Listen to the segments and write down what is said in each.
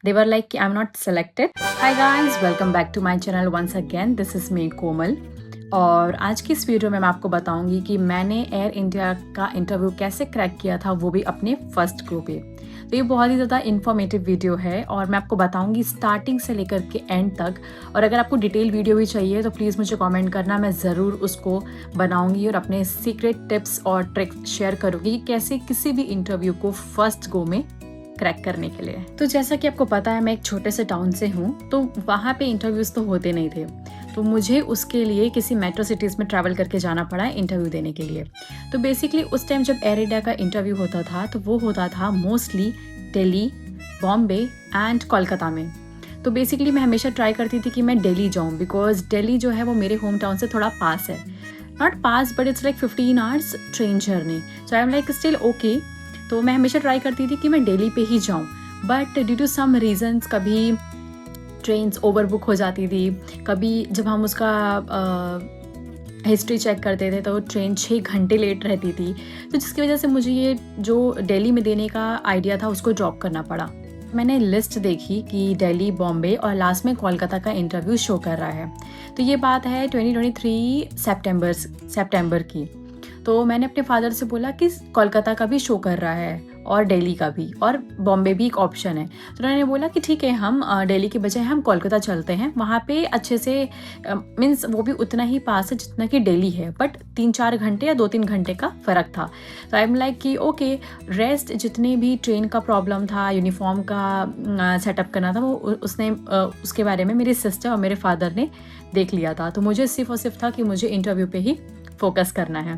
They were like, I'm not selected. Hi guys, welcome back to my channel once again. This is me कोमल। और आज की इस video में मैं आपको बताऊंगी कि मैंने एयर इंडिया का इंटरव्यू कैसे क्रैक किया था, वो भी अपने फर्स्ट क्रू पे। तो ये बहुत ही ज़्यादा इन्फॉर्मेटिव वीडियो है और मैं आपको बताऊंगी स्टार्टिंग से लेकर के एंड तक। और अगर आपको डिटेल वीडियो भी चाहिए तो प्लीज़ मुझे कमेंट करना, मैं ज़रूर उसको बनाऊंगी और अपने सीक्रेट टिप्स और ट्रिक्स शेयर करूँगी कि कैसे किसी भी इंटरव्यू को फर्स्ट गो में क्रैक करने के लिए। तो जैसा कि आपको पता है मैं एक छोटे से टाउन से हूँ, तो वहाँ पे इंटरव्यूज़ तो होते नहीं थे, तो मुझे उसके लिए किसी मेट्रो सिटीज़ में ट्रैवल करके जाना पड़ा इंटरव्यू देने के लिए। तो बेसिकली उस टाइम जब एयर इंडिया का इंटरव्यू होता था तो वो होता था मोस्टली दिल्ली, बॉम्बे एंड कोलकाता में। तो बेसिकली मैं हमेशा ट्राई करती थी कि मैं दिल्ली जाऊँ, बिकॉज दिल्ली जो है वो मेरे होम टाउन से थोड़ा पास है। Not pass but it's like 15 hours train journey, so I am like still okay. तो मैं हमेशा ट्राई करती थी कि मैं दिल्ली पे ही जाऊँ, but due to some reasons कभी ट्रेन्स ओवरबुक हो जाती थी, कभी जब हम उसका हिस्ट्री चेक करते थे तो ट्रेन 6 घंटे लेट रहती थी, तो जिसकी वजह से मुझे ये जो दिल्ली में देने का आइडिया था उसको ड्रॉप करना पड़ा। मैंने लिस्ट देखी कि दिल्ली, बॉम्बे और लास्ट में कोलकाता का इंटरव्यू शो कर रहा है। तो ये बात है 2023 सितंबर की। तो मैंने अपने फादर से बोला कि कोलकाता का भी शो कर रहा है और दिल्ली का भी, और बॉम्बे भी एक ऑप्शन है। तो उन्होंने बोला कि ठीक है, हम दिल्ली के बजाय हम कोलकाता चलते हैं, वहाँ पे अच्छे से मीन्स वो भी उतना ही पास है जितना कि दिल्ली है, बट 3-4 घंटे या 2-3 घंटे का फ़र्क था। तो आई एम लाइक कि ओके, रेस्ट जितने भी ट्रेन का प्रॉब्लम था, यूनिफॉर्म का सेटअप करना था, वो उसने उसके बारे में मेरी सिस्टर और मेरे फादर ने देख लिया था। तो मुझे सिर्फ और सिर्फ था कि मुझे इंटरव्यू पे ही फोकस करना है।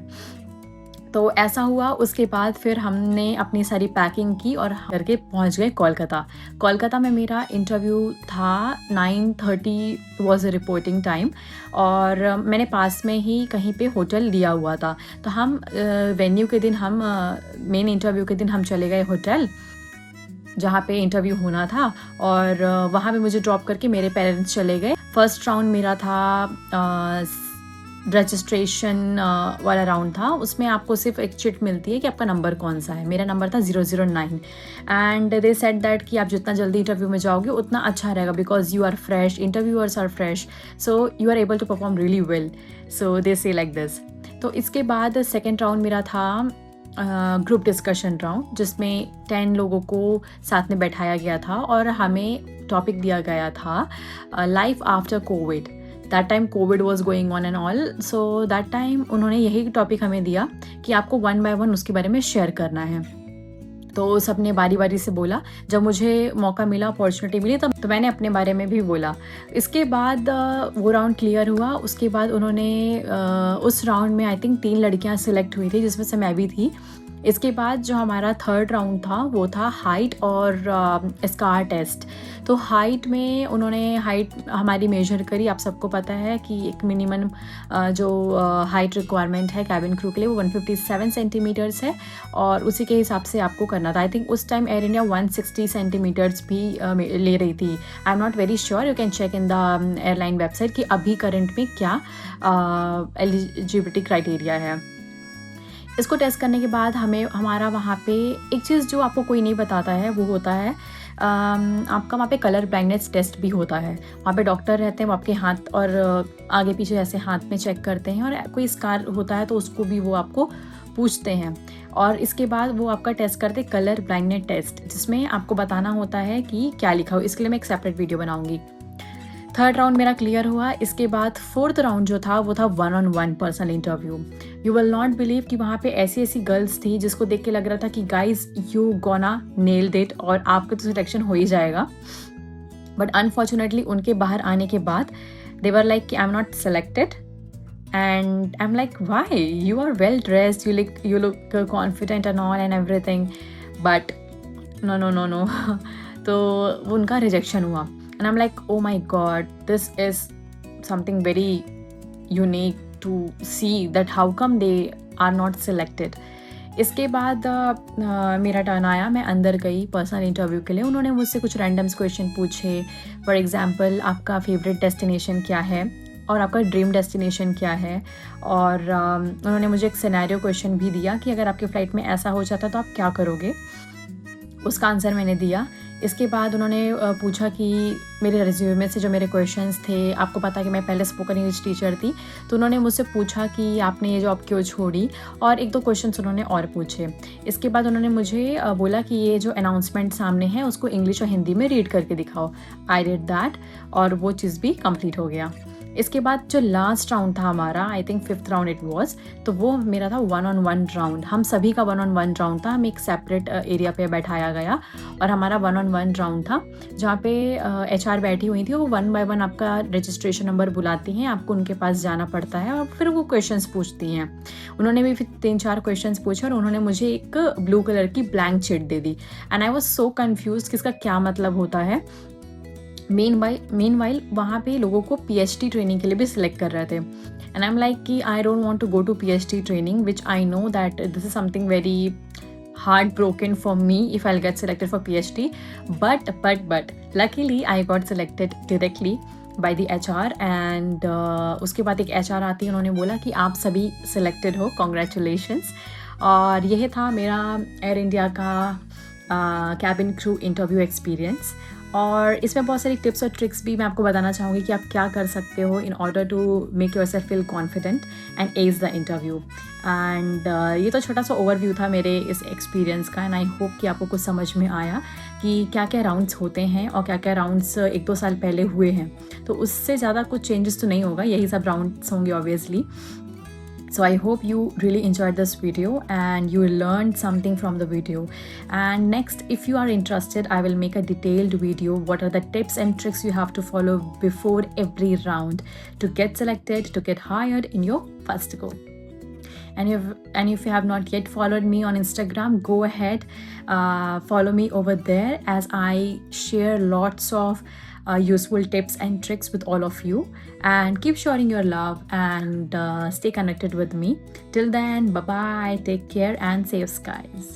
तो ऐसा हुआ। उसके बाद फिर हमने अपनी सारी पैकिंग की और करके पहुंच गए कोलकाता। कोलकाता में मेरा इंटरव्यू था 9:30 वाज अ रिपोर्टिंग टाइम, और मैंने पास में ही कहीं पे होटल लिया हुआ था। तो हम वेन्यू के दिन, हम मेन इंटरव्यू के दिन हम चले गए होटल जहाँ पे इंटरव्यू होना था, और वहाँ पे मुझे ड्रॉप करके मेरे पेरेंट्स चले गए। फर्स्ट राउंड मेरा था रजिस्ट्रेशन वाला राउंड था। उसमें आपको सिर्फ एक चिट मिलती है कि आपका नंबर कौन सा है। मेरा नंबर था 009, एंड दे सेड दैट कि आप जितना जल्दी इंटरव्यू में जाओगे उतना अच्छा रहेगा, because you are fresh, interviewers are fresh, so you are able to perform really well, so they say like this. तो इसके बाद सेकेंड राउंड मेरा था ग्रुप डिस्कशन राउंड, जिसमें 10 लोगों को साथ में बैठाया गया था और हमें टॉपिक दिया गया था life after Covid. That time Covid was going on and all, so that time उन्होंने यही टॉपिक हमें दिया कि आपको 1 बाय 1 उसके बारे में शेयर करना है। तो सबने बारी बारी से बोला। जब मुझे मौका मिला, अपॉर्चुनिटी मिली, तब तो मैंने अपने बारे में भी बोला। इसके बाद वो राउंड क्लियर हुआ। उसके बाद उन्होंने उस राउंड में आई थिंक 3 लड़कियां सिलेक्ट हुई थी, जिसमें से मैं भी थी। इसके बाद जो हमारा थर्ड राउंड था वो था हाइट और स्कार टेस्ट। तो हाइट में उन्होंने हाइट हमारी मेजर करी। आप सबको पता है कि एक मिनिमम जो हाइट रिक्वायरमेंट है कैबिन क्रू के लिए वो 157 सेंटीमीटर्स है, और उसी के हिसाब से आपको करना था। आई थिंक उस टाइम एयर इंडिया 160 सेंटीमीटर्स भी ले रही थी। I am not very sure, you can check in the airline website कि अभी करंट में क्या एलिजिबिलिटी क्राइटेरिया है। इसको टेस्ट करने के बाद हमारा वहाँ पे एक चीज़ जो आपको कोई नहीं बताता है वो होता है आपका वहाँ पे कलर ब्लाइंडनेस टेस्ट भी होता है। वहाँ पे डॉक्टर रहते हैं, वो आपके हाथ और आगे पीछे ऐसे हाथ में चेक करते हैं, और कोई स्कार होता है तो उसको भी वो आपको पूछते हैं। और इसके बाद वो आपका टेस्ट करते हैं कलर ब्लाइंडनेस टेस्ट, जिसमें आपको बताना होता है कि क्या लिखा हो। इसके लिए मैं एक सेपरेट वीडियो बनाऊँगी। थर्ड राउंड मेरा क्लियर हुआ। इसके बाद फोर्थ राउंड जो था वो था 1-on-1 personal interview. You will not believe कि वहाँ पे ऐसी गर्ल्स थी जिसको देख के लग रहा था कि guys you gonna nailed it और आपका तो सिलेक्शन हो ही जाएगा। बट अनफॉर्चुनेटली उनके बाहर आने के बाद दे वर लाइक कि I am not selected, and I am like why, you are well dressed, you look confident and all and everything, but no तो वो उनका रिजेक्शन हुआ। And I'm like, oh my God, this is something very unique to see that how come they are not selected. इसके बाद मेरा turn आया। मैं अंदर गई पर्सनल इंटरव्यू के लिए। उन्होंने मुझसे कुछ रैंडम्स क्वेश्चन पूछे। फॉर एग्जांपल, आपका फेवरेट डेस्टिनेशन क्या है और आपका ड्रीम डेस्टिनेशन क्या है, और उन्होंने मुझे एक सिनेरियो क्वेश्चन भी दिया कि अगर आपके फ़्लाइट में ऐसा हो जाता तो आप क्या करोगे। उसका आंसर मैंने दिया। इसके बाद उन्होंने पूछा कि मेरे रिज्यूमे से जो मेरे क्वेश्चंस थे, आपको पता है कि मैं पहले स्पोकन इंग्लिश टीचर थी, तो उन्होंने मुझसे पूछा कि आपने ये जॉब क्यों छोड़ी, और 1-2 क्वेश्चंस उन्होंने और पूछे। इसके बाद उन्होंने मुझे बोला कि ये जो अनाउंसमेंट सामने है उसको इंग्लिश और हिंदी में रीड करके दिखाओ। आई डिड दैट और वो चीज़ भी कंप्लीट हो गया। इसके बाद जो लास्ट राउंड था हमारा, I think 5th round it was, तो वो मेरा था 1-on-1 राउंड। हम सभी का 1-on-1 राउंड था। हमें एक सेपरेट एरिया पे बैठाया गया और हमारा 1-on-1 राउंड था, जहाँ पे एचआर बैठी हुई थी। वो 1 बाय 1 आपका रजिस्ट्रेशन नंबर बुलाती हैं, आपको उनके पास जाना पड़ता है और फिर वो क्वेश्चंस पूछती हैं। उन्होंने भी फिर 3-4 क्वेश्चंस पूछे और उन्होंने मुझे एक ब्लू कलर की blank sheet they the and I was so confused कि इसका क्या मतलब होता है। मीनवाइल वहाँ पे लोगों को पीएचडी ट्रेनिंग के लिए भी सिलेक्ट कर रहे थे एंड आई एम लाइक कि I don't want to go to PhD training which I know that this is something very heart broken for me if I'll get selected for PhD, but luckily I got selected directly by the HR and उसके बाद एक HR आती है, उन्होंने बोला कि आप सभी selected हो, congratulations। और यह था मेरा एयर इंडिया का कैबिन क्रू इंटरव्यू एक्सपीरियंस। और इसमें बहुत सारी टिप्स और ट्रिक्स भी मैं आपको बताना चाहूँगी कि आप क्या कर सकते हो in order to make yourself feel confident and as the interview. And ये तो छोटा सा ओवरव्यू था मेरे इस एक्सपीरियंस का एंड आई होप कि आपको कुछ समझ में आया कि क्या क्या राउंड्स होते हैं और क्या क्या राउंड्स 1-2 साल पहले हुए हैं। तो उससे ज़्यादा कुछ चेंजेस तो नहीं होगा, यही सब राउंड्स होंगे obviously. So I hope you really enjoyed this video and you learned something from the video. And next, if you are interested, I will make a detailed video. What are the tips and tricks you have to follow before every round to get selected, to get hired in your first go. And if you have not yet followed me on Instagram, go ahead, follow me over there as I share lots of useful tips and tricks with all of you, and keep showing your love and stay connected with me. Till then, bye bye, take care and safe skies.